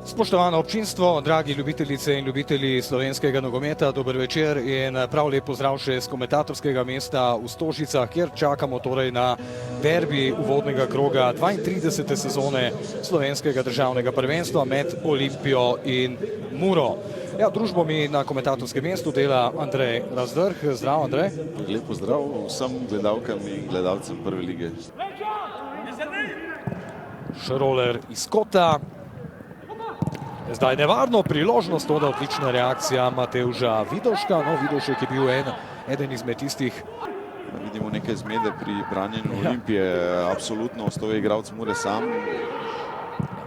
Spoštovano občinstvo, dragi ljubitelice in ljubitelji slovenskega nogometa, dober večer in prav lep pozdrav še z komentatorskega mesta v Stožicah, kjer čakamo torej na derbi uvodnega kroga 32. sezone slovenskega državnega prvenstva med Olimpijo in Muro. Ja, družbo mi na komentatorskem mestu dela Andrej Razdrh. Zdrav, Andrej. Lep pozdrav vsem gledalkam in gledalcem prve lige. Šroler iz kota. Zdaj nevarno priložnost, toda odlična reakcija Matevža Vidoška. No, Vidošek je bil eden izmed tistih. Vidimo nekaj zmede pri branjenju Olimpije. Absolutno ostal je igralec Mure sam.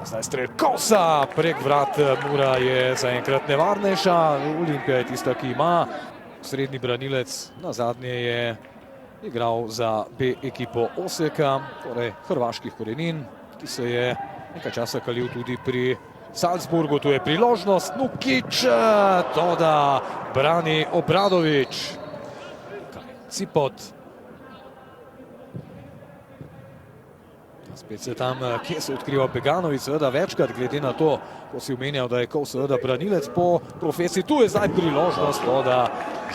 Zdaj strel Kosa prek vrat. Mura je zaenkrat nevarnejša. Olimpija je tista, ki ima srednji branilec. Nazadnje je igral za B ekipo Osijeka, torej hrvaških korenin, ki se je nekaj časa kalil tudi pri Salzburgu. Tu je priložnost, Nukić, toda brani Obradović. Cipot. Spet se tam, kje se odkriva Beganović, seveda večkrat, glede na to, ko si omenjal, da je Kos seveda branilec po profesiji. Tu je zdaj priložnost, toda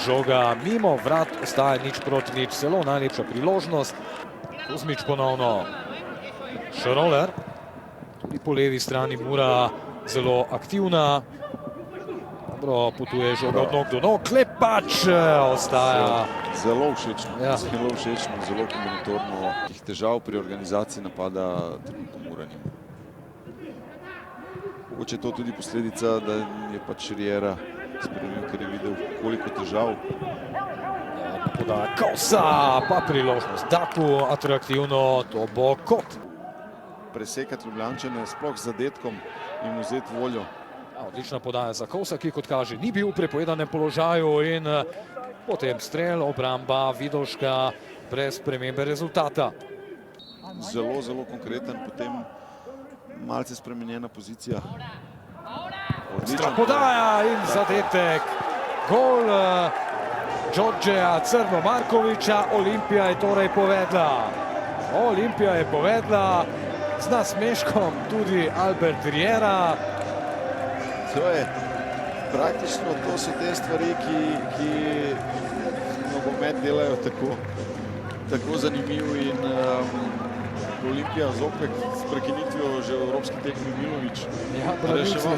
žoga mimo vrat, ostaja 0:0, zelo najlepša priložnost. Kuzmič ponovno. Šroler. Tudi po levi strani Mura zelo aktivna. Dobro, potuje žoga od nog do nog. Klepač ostaja. Zelo všečno, zelo kombinatorno. Tih težav pri organizaciji napada trenutno Mura nima. Mogoče je to tudi posledica, da je pač Riera spremenil, ker je videl, koliko težav. Podaja Kosa, pa priložnost Daku, atraktivno, to bo kot. Presekati Ljubljančane sploh z zadetkom in vzeti voljo. Odlična podaja za Kosa, ki kot kaže ni bil v prepovedanem položaju in potem strel, obramba Vidoška brez spremembe rezultata. Zelo konkreten, potem malce spremenjena pozicija. Odlična podaja in zadetek. Gol Đorđeja Crnomarkovića. Olimpija je torej povedla. Olimpija je povedla. Z nasmeškom tudi Albert Riera. To je praktično, to so te stvari, ki nogomet delajo tako zanimiv in Olimpija zopet s prekinitvijo že v evropski tekmi Milović.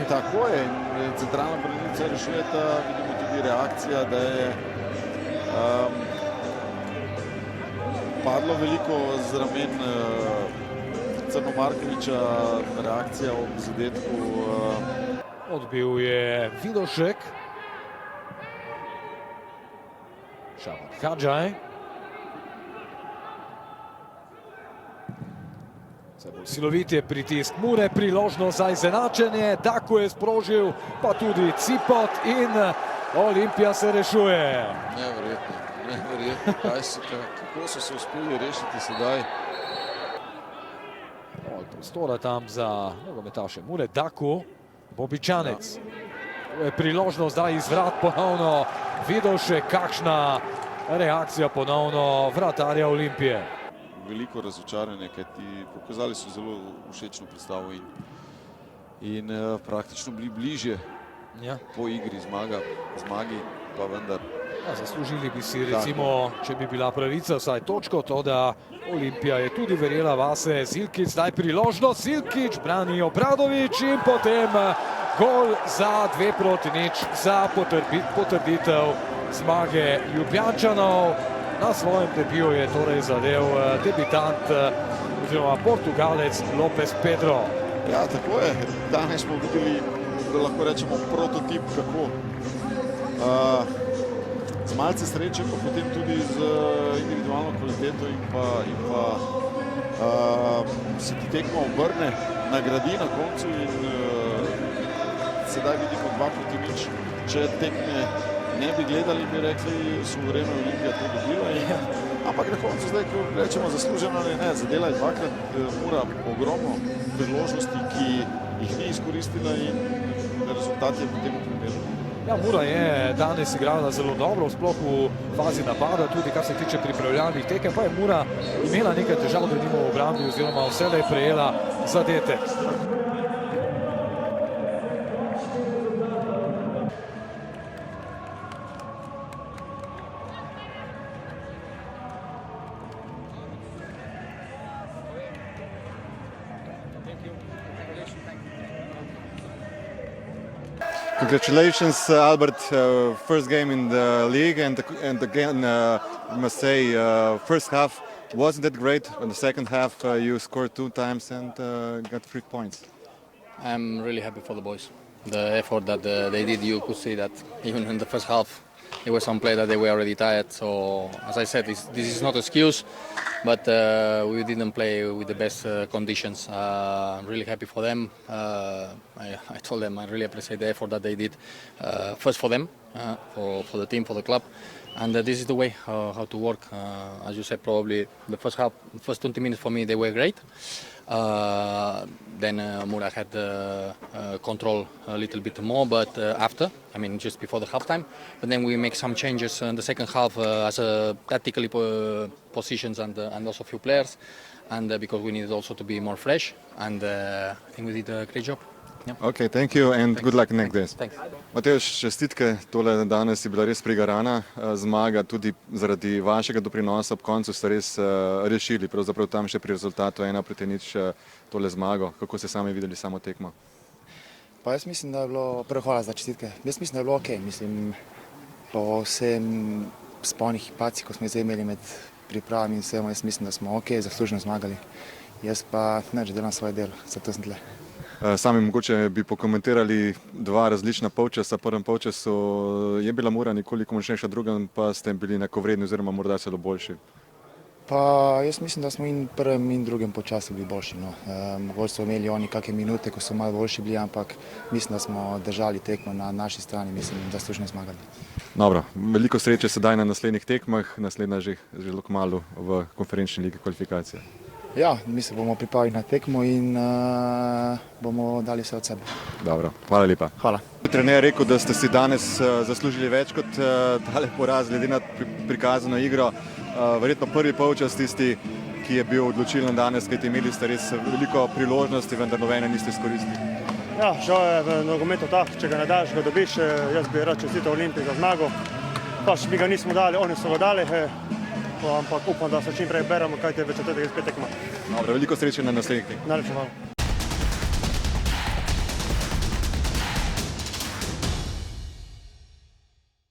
Tako je, in centralna branilca rešujeta, vidimo tudi reakcija, da je padlo veliko z ramen Crnomarkovića, reakcija ob zadetku. Odbil je Vidošek. Šaban Hadžaj. Silovit je pritisk Mure, priložnost za izenačenje. Tako je sprožil, pa tudi Cipot in Olimpija se rešuje. Neverjetno. Kako so se uspeli rešiti sedaj? Prostora tam za nogometaše Mure. Daku, Bobičanec. To je priložnost, da izvrat ponovno Vidošek. Kakšna reakcija ponovno vratarja Olimpije. Veliko razočaranje, kajti pokazali so zelo všečno predstavo in praktično bili bližje po igri zmagi, pa vendar. Zaslužili bi si recimo, če bi bila pravica, vsaj točko, to da Olimpija je tudi verjela vase. Zilkić, zdaj priložnost, Zilkić brani Obradović in potem gol za 2:0 za potrditev zmage Ljubljančanov. Na svojem debiju je torej zadel debitant oziroma Portugalec Lopez Pedro. Ja, tako je. Danes smo videli, da lahko rečemo, prototip kako. Z malce sreče, pa potem tudi z individualno kvaliteto in pa se ti tekma obrne, nagradi na koncu in sedaj vidimo 2:0. Če tekme ne bi gledali, bi rekli, suvereno Olimpija to dobila. Ampak na koncu zdaj, ko rečemo zasluženo ali ne, zadela je dvakrat Mura ogromno priložnosti, ki jih ni izkoristila in rezultat je potem primerno. Ja, Mura je danes igrala zelo dobro, sploh v fazi napada, tudi kar se tiče pripravljalnih tekem, pa je Mura imela nekaj težav, da nima v obrambi oziroma vselej prejela zadetek. Congratulations, Albert. First game in the league, and again, I must say, first half wasn't that great. In the second half, you scored 2 times and got 3 points. I'm really happy for the boys. The effort that they did, you could see that even in the first half, there were some players that they were already tired. So, as I said, this is not an excuse, but we didn't play with the best conditions. I'm really happy for them. I told them I really appreciate the effort that they did, first for them, for the team, for the club. And this is the way how to work. As you said, probably the first 20 minutes for me, they were great. Then Mura had control a little bit more, but after, I mean, just before the halftime. But then we make some changes in the second half as tactically positions and also a few players, and because we needed also to be more fresh. And I think we did a great job. Yeah. Okay, thank you and good luck next days. Thanks. Matevž, čestitke, tole danes je bila res prigarana zmaga, tudi zaradi vašega doprinosa ob koncu ste res rešili, pravzaprav tam še pri rezultatu 1-0 tole zmago. Kako ste sami videli samo tekmo? Pa jaz mislim, da je bilo, prvo hvala za čestitke, jaz mislim, da je bilo ok, mislim, po vsem spolnih pacih, ko smo zdaj imeli med pripravami in vsem, jaz mislim, da smo ok, zaslužno zmagali. Jaz pa neč delam svoje delo, zato sem tle. Sami mogoče bi pokomentirali 2 različna polčasa. V prvem polčasu je bila Mura nekoliko močnejša, v drugem pa ste bili enakovredni oziroma morda celo boljši. Pa jaz mislim, da smo in v prvem in drugem polčasu bili boljši. No. Mogoče so imeli oni kakšne minute, ko so malo boljši bili, ampak mislim, da smo držali tekmo na naši strani, mislim, da zaslužno zmagali. Dobro, veliko sreče sedaj na naslednjih tekmah, naslednja že zelo kmalu v konferenčni ligi kvalifikacije. Ja, mi se bomo pripravili na tekmo in bomo dali vse od sebe. Dobro, hvala lepa. Hvala. Trener je rekel, da ste si danes zaslužili več kot tale poraz, glede na prikazano igro. Verjetno prvi polčas tisti, ki je bil odločilen danes, kajti imeli ste res veliko priložnosti, vendar nobene niste izkoristili. Ja, žal je v nogometu tak, če ga ne daš, ga dobiš. Jaz bi rad čestital Olimpiji za zmago. Pač mi ga nismo dali, oni so ga dali. Ampak upam, da se čim prej beremo, kajti v četrtek je spet tekma. Dobro, veliko sreče na naslednjih tekmah. Najlepša hvala.